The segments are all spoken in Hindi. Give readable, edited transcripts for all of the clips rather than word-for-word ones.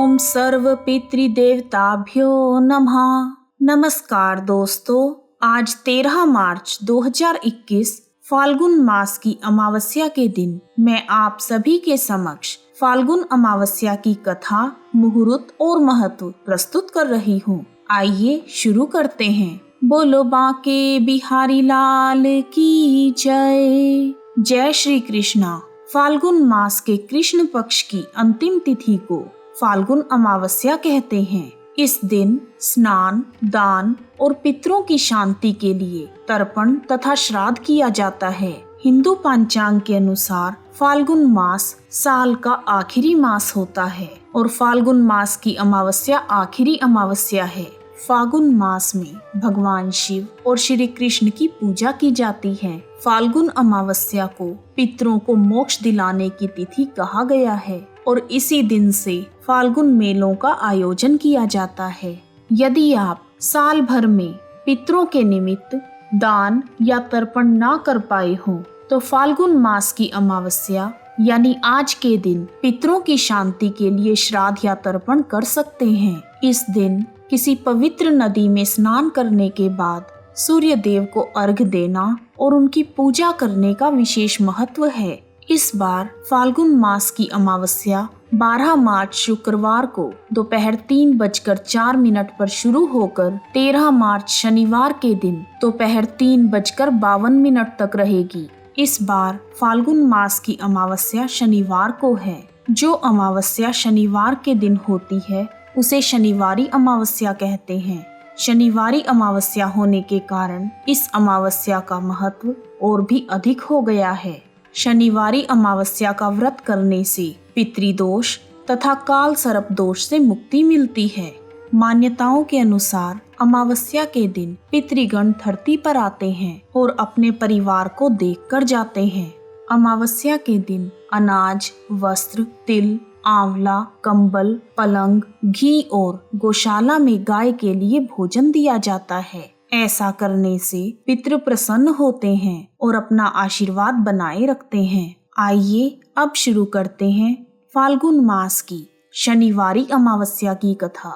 ओम सर्व पितृदेवताभ्यो नमः। नमस्कार दोस्तों, आज 13 मार्च 2021 फाल्गुन मास की अमावस्या के दिन मैं आप सभी के समक्ष फाल्गुन अमावस्या की कथा, मुहूर्त और महत्व प्रस्तुत कर रही हूँ। आइए शुरू करते हैं। बोलो बांके बिहारी लाल की जय। जय श्री कृष्णा। फाल्गुन मास के कृष्ण पक्ष की अंतिम तिथि को फाल्गुन अमावस्या कहते हैं। इस दिन स्नान, दान और पितरों की शांति के लिए तर्पण तथा श्राद्ध किया जाता है। हिंदू पंचांग के अनुसार फाल्गुन मास साल का आखिरी मास होता है और फाल्गुन मास की अमावस्या आखिरी अमावस्या है। फाल्गुन मास में भगवान शिव और श्री कृष्ण की पूजा की जाती है। फाल्गुन अमावस्या को पितरों को मोक्ष दिलाने की तिथि कहा गया है और इसी दिन से फाल्गुन मेलों का आयोजन किया जाता है। यदि आप साल भर में पितरों के निमित्त दान या तर्पण ना कर पाए हो तो फाल्गुन मास की अमावस्या यानी आज के दिन पितरों की शांति के लिए श्राद्ध या तर्पण कर सकते हैं। इस दिन किसी पवित्र नदी में स्नान करने के बाद सूर्य देव को अर्घ्य देना और उनकी पूजा करने का विशेष महत्व है। इस बार फाल्गुन मास की अमावस्या 12 मार्च शुक्रवार को दोपहर 3:04 पर शुरू होकर 13 मार्च शनिवार के दिन दोपहर 3:52 तक रहेगी। इस बार फाल्गुन मास की अमावस्या शनिवार को है। जो अमावस्या शनिवार के दिन होती है उसे शनिवारी अमावस्या कहते हैं। शनिवारी अमावस्या होने के कारण इस अमावस्या का महत्व और भी अधिक हो गया है। शनिवारी अमावस्या का व्रत करने से पितृदोष तथा काल सर्प दोष से मुक्ति मिलती है। मान्यताओं के अनुसार अमावस्या के दिन पितृगण धरती पर आते हैं और अपने परिवार को देखकर जाते हैं। अमावस्या के दिन अनाज, वस्त्र, तिल, आंवला, कंबल, पलंग, घी और गौशाला में गाय के लिए भोजन दिया जाता है। ऐसा करने से पितृ प्रसन्न होते हैं और अपना आशीर्वाद बनाए रखते हैं। आइए अब शुरू करते हैं फाल्गुन मास की शनिवारी अमावस्या की कथा।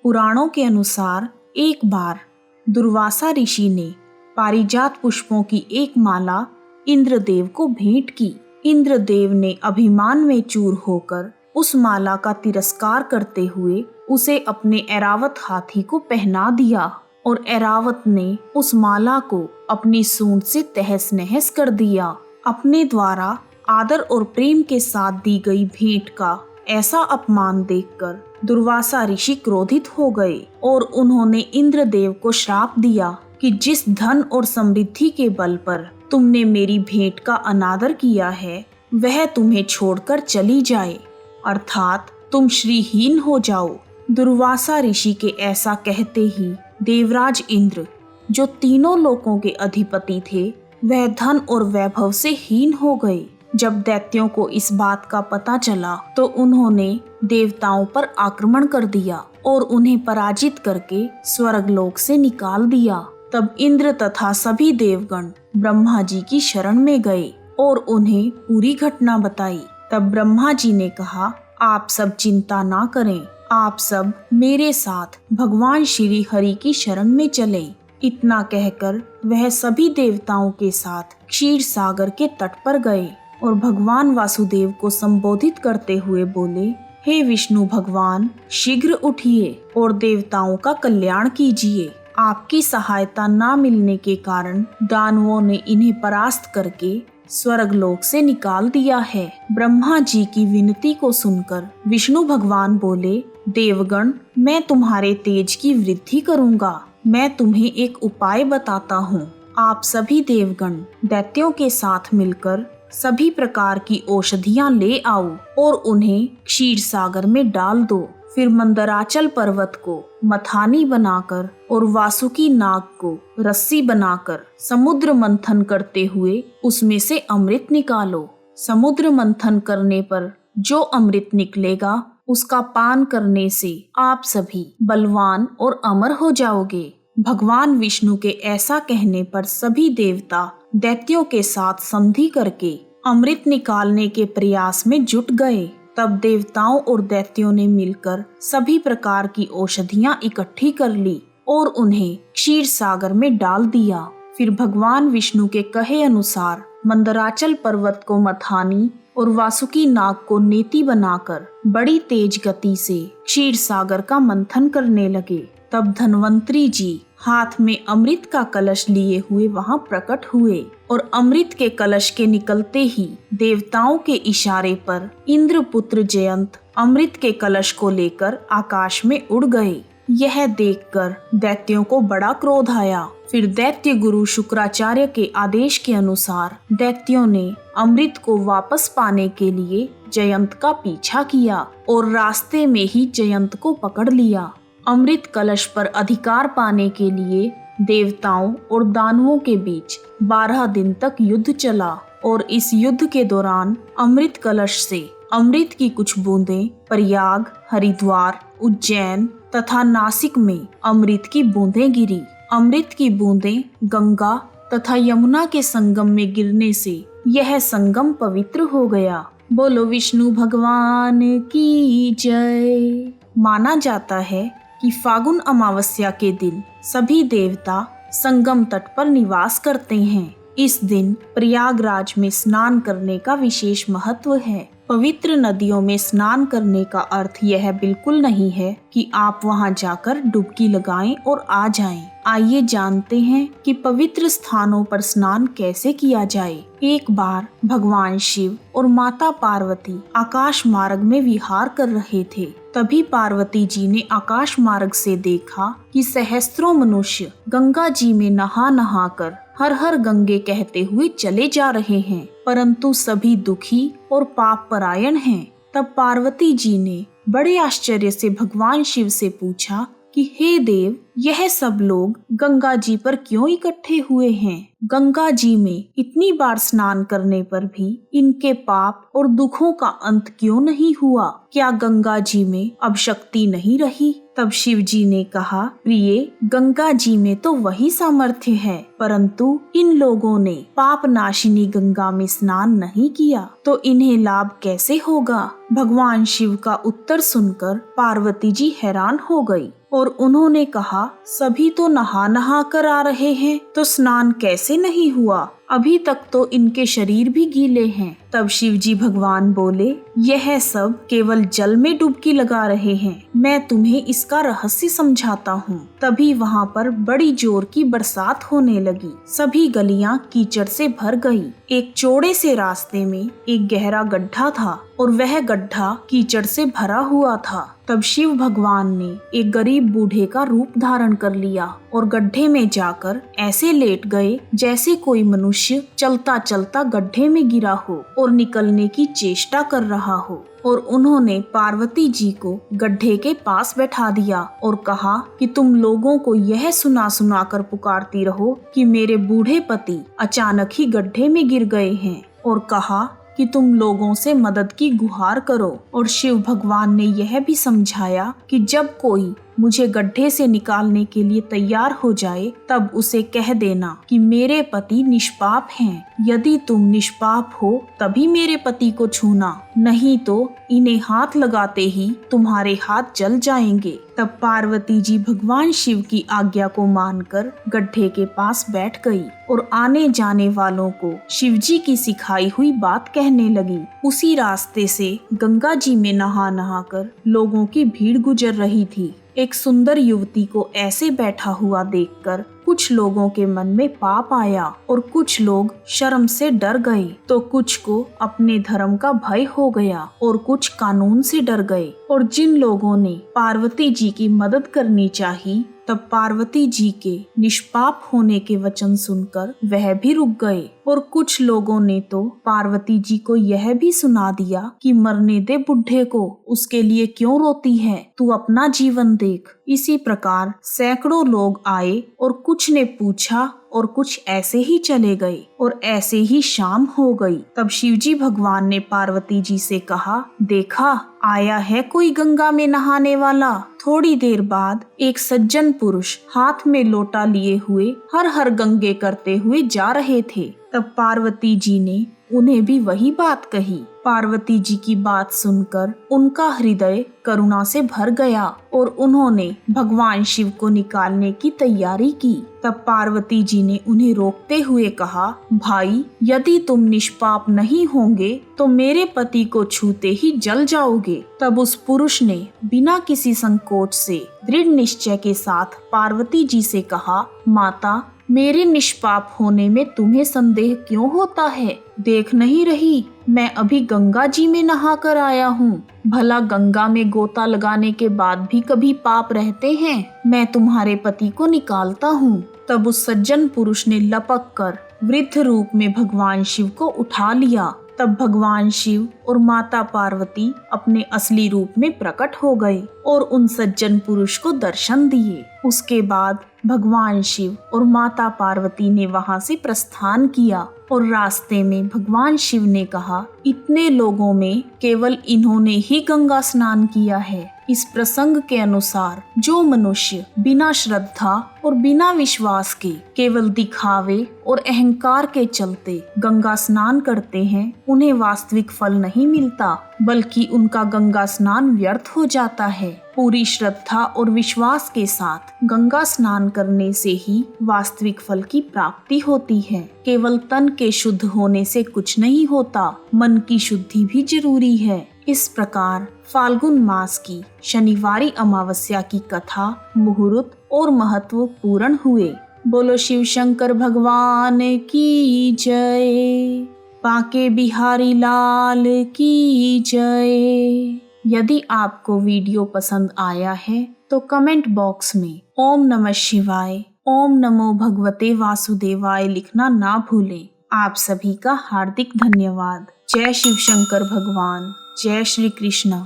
पुराणों के अनुसार एक बार दुर्वासा ऋषि ने पारिजात पुष्पों की एक माला इंद्रदेव को भेंट की। इंद्रदेव ने अभिमान में चूर होकर उस माला का तिरस्कार करते हुए उसे अपने ऐरावत हाथी को पहना दिया और ऐरावत ने उस माला को अपनी सूंड से तहस नहस कर दिया। अपने द्वारा आदर और प्रेम के साथ दी गई भेंट का ऐसा अपमान देखकर दुर्वासा ऋषि क्रोधित हो गए और उन्होंने इंद्रदेव को श्राप दिया कि जिस धन और समृद्धि के बल पर तुमने मेरी भेंट का अनादर किया है वह तुम्हें छोड़कर चली जाए, अर्थात तुम श्रीहीन हो जाओ। दुर्वासा ऋषि के ऐसा कहते ही देवराज इंद्र, जो तीनों लोकों के अधिपति थे, वह धन और वैभव से हीन हो गए। जब दैत्यों को इस बात का पता चला तो उन्होंने देवताओं पर आक्रमण कर दिया और उन्हें पराजित करके स्वर्गलोक से निकाल दिया। तब इंद्र तथा सभी देवगण ब्रह्मा जी की शरण में गए और उन्हें पूरी घटना बताई। तब ब्रह्मा जी ने कहा, आप सब चिंता ना करें, आप सब मेरे साथ भगवान श्री हरि की शरण में चलें। इतना कहकर वह सभी देवताओं के साथ क्षीर सागर के तट पर गए और भगवान वासुदेव को संबोधित करते हुए बोले, हे विष्णु भगवान, शीघ्र उठिए और देवताओं का कल्याण कीजिए। आपकी सहायता ना मिलने के कारण दानवों ने इन्हें परास्त करके स्वर्गलोक से निकाल दिया है। ब्रह्मा जी की विनती को सुनकर विष्णु भगवान बोले, देवगण, मैं तुम्हारे तेज की वृद्धि करूंगा। मैं तुम्हें एक उपाय बताता हूँ। आप सभी देवगण दैत्यों के साथ मिलकर सभी प्रकार की औषधियाँ ले आओ और उन्हें क्षीर सागर में डाल दो। फिर मंदराचल पर्वत को मथानी बनाकर और वासुकी नाग को रस्सी बनाकर समुद्र मंथन करते हुए उसमें से अमृत निकालो। समुद्र मंथन करने पर जो अमृत निकलेगा उसका पान करने से आप सभी बलवान और अमर हो जाओगे। भगवान विष्णु के ऐसा कहने पर सभी देवता दैत्यों के साथ संधि करके अमृत निकालने के प्रयास में जुट गए। तब देवताओं और दैत्यों ने मिलकर सभी प्रकार की औषधियां इकट्ठी कर ली और उन्हें क्षीर सागर में डाल दिया। फिर भगवान विष्णु के कहे अनुसार मंदराचल पर्वत को मथानी और वासुकी नाग को नेति बनाकर बड़ी तेज गति से क्षीर सागर का मंथन करने लगे। तब धन्वंतरी जी हाथ में अमृत का कलश लिए हुए वहां प्रकट हुए और अमृत के कलश के निकलते ही देवताओं के इशारे पर इंद्रपुत्र जयंत अमृत के कलश को लेकर आकाश में उड़ गए। यह देखकर दैत्यों को बड़ा क्रोध आया। फिर दैत्य गुरु शुक्राचार्य के आदेश के अनुसार दैत्यों ने अमृत को वापस पाने के लिए जयंत का पीछा किया और रास्ते में ही जयंत को पकड़ लिया। अमृत कलश पर अधिकार पाने के लिए देवताओं और दानवों के बीच 12 दिन तक युद्ध चला और इस युद्ध के दौरान अमृत कलश से अमृत की कुछ बूंदें प्रयाग, हरिद्वार, उज्जैन तथा नासिक में अमृत की बूंदें गिरी। अमृत की बूंदें गंगा तथा यमुना के संगम में गिरने से यह संगम पवित्र हो गया। बोलो विष्णु भगवान की जय। माना जाता है कि फागुन अमावस्या के दिन सभी देवता संगम तट पर निवास करते हैं। इस दिन प्रयागराज में स्नान करने का विशेष महत्व है। पवित्र नदियों में स्नान करने का अर्थ यह बिल्कुल नहीं है कि आप वहां जाकर डुबकी लगाएं और आ जाएं। आइए जानते हैं कि पवित्र स्थानों पर स्नान कैसे किया जाए। एक बार भगवान शिव और माता पार्वती आकाश मार्ग में विहार कर रहे थे। तभी पार्वती जी ने आकाश मार्ग से देखा कि सहस्त्रों मनुष्य गंगा जी में नहा नहा कर हर हर गंगे कहते हुए चले जा रहे हैं, परंतु सभी दुखी और पाप परायण हैं। तब पार्वती जी ने बड़े आश्चर्य से भगवान शिव से पूछा कि हे देव, यह सब लोग गंगा जी पर क्यों इकट्ठे हुए हैं? गंगा जी में इतनी बार स्नान करने पर भी इनके पाप और दुखों का अंत क्यों नहीं हुआ? क्या गंगा जी में अब शक्ति नहीं रही? तब शिव जी ने कहा, प्रिय, गंगा जी में तो वही सामर्थ्य है, परंतु इन लोगों ने पाप नाशिनी गंगा में स्नान नहीं किया, तो इन्हें लाभ कैसे होगा? भगवान शिव का उत्तर सुनकर पार्वती जी हैरान हो गई और उन्होंने कहा, सभी तो नहा नहा कर आ रहे हैं, तो स्नान कैसे नहीं हुआ? अभी तक तो इनके शरीर भी गीले हैं। तब शिव जी भगवान बोले, यह सब केवल जल में डुबकी लगा रहे हैं, मैं तुम्हें इसका रहस्य समझाता हूँ। तभी वहाँ पर बड़ी जोर की बरसात होने लगी। सभी गलियाँ कीचड़ से भर गई। एक चौड़े से रास्ते में एक गहरा गड्ढा था और वह गड्ढा कीचड़ से भरा हुआ था। तब शिव भगवान ने एक गरीब बूढ़े का रूप धारण कर लिया और गड्ढे में जाकर ऐसे लेट गए जैसे कोई मनुष्य चलता चलता गड्ढे में गिरा हो और निकलने की चेष्टा कर रहा हो। और उन्होंने पार्वती जी को गड्ढे के पास बैठा दिया और कहा कि तुम लोगों को यह सुना सुना कर पुकारती रहो कि मेरे बूढ़े पति अचानक ही गड्ढे में गिर गए हैं, और कहा कि तुम लोगों से मदद की गुहार करो। और शिव भगवान ने यह भी समझाया कि जब कोई मुझे गड्ढे से निकालने के लिए तैयार हो जाए तब उसे कह देना कि मेरे पति निष्पाप हैं। यदि तुम निष्पाप हो तभी मेरे पति को छूना, नहीं तो इन्हें हाथ लगाते ही तुम्हारे हाथ जल जाएंगे। तब पार्वती जी भगवान शिव की आज्ञा को मानकर गड्ढे के पास बैठ गई और आने जाने वालों को शिव जी की सिखाई हुई बात कहने लगी। उसी रास्ते से गंगा जी में नहा नहा कर लोगों की भीड़ गुजर रही थी। एक सुंदर युवती को ऐसे बैठा हुआ देखकर कुछ लोगों के मन में पाप आया और कुछ लोग शर्म से डर गए, तो कुछ को अपने धर्म का भय हो गया और कुछ कानून से डर गए। और जिन लोगों ने पार्वती जी की मदद करनी चाहिए, तब पार्वती जी के निष्पाप होने के वचन सुनकर वह भी रुक गए। और कुछ लोगों ने तो पार्वती जी को यह भी सुना दिया कि मरने दे बुढ़े को, उसके लिए क्यों रोती है, तू अपना जीवन देख। इसी प्रकार सैकड़ों लोग आए और कुछ ने पूछा और कुछ ऐसे ही चले गए और ऐसे ही शाम हो गई। तब शिवजी भगवान ने पार्वती जी से कहा, देखा आया है कोई गंगा में नहाने वाला। थोड़ी देर बाद एक सज्जन पुरुष हाथ में लोटा लिए हुए हर हर गंगे करते हुए जा रहे थे। तब पार्वती जी ने उन्हें भी वही बात कही। पार्वती जी की बात सुनकर उनका हृदय करुणा से भर गया और उन्होंने भगवान शिव को निकालने की तैयारी की। तब पार्वती जी ने उन्हें रोकते हुए कहा, भाई, यदि तुम निष्पाप नहीं होंगे तो मेरे पति को छूते ही जल जाओगे। तब उस पुरुष ने बिना किसी संकोच से दृढ़ निश्चय के साथ पार्वती जी से कहा, माता, मेरे निष्पाप होने में तुम्हें संदेह क्यों होता है? देख नहीं रही, मैं अभी गंगा जी में नहा कर आया हूँ। भला गंगा में गोता लगाने के बाद भी कभी पाप रहते हैं? मैं तुम्हारे पति को निकालता हूँ। तब उस सज्जन पुरुष ने लपक कर वृद्ध रूप में भगवान शिव को उठा लिया। तब भगवान शिव और माता पार्वती अपने असली रूप में प्रकट हो गए और उन सज्जन पुरुष को दर्शन दिए। उसके बाद भगवान शिव और माता पार्वती ने वहां से प्रस्थान किया और रास्ते में भगवान शिव ने कहा, इतने लोगों में केवल इन्होंने ही गंगा स्नान किया है। इस प्रसंग के अनुसार जो मनुष्य बिना श्रद्धा और बिना विश्वास के केवल दिखावे और अहंकार के चलते गंगा स्नान करते हैं, उन्हें वास्तविक फल नहीं मिलता, बल्कि उनका गंगा स्नान व्यर्थ हो जाता है। पूरी श्रद्धा और विश्वास के साथ गंगा स्नान करने से ही वास्तविक फल की प्राप्ति होती है। केवल तन के शुद्ध होने से कुछ नहीं होता, मन की शुद्धि भी जरूरी है। इस प्रकार फाल्गुन मास की शनिवारी अमावस्या की कथा, मुहूर्त और महत्व पूर्ण हुए। बोलो शिव शंकर भगवान की जय, बांके बिहारी लाल की जय। यदि आपको वीडियो पसंद आया है तो कमेंट बॉक्स में ओम नमः शिवाय, ओम नमो भगवते वासुदेवाय लिखना ना भूलें। आप सभी का हार्दिक धन्यवाद। जय शिव शंकर भगवान, जय श्री कृष्ण।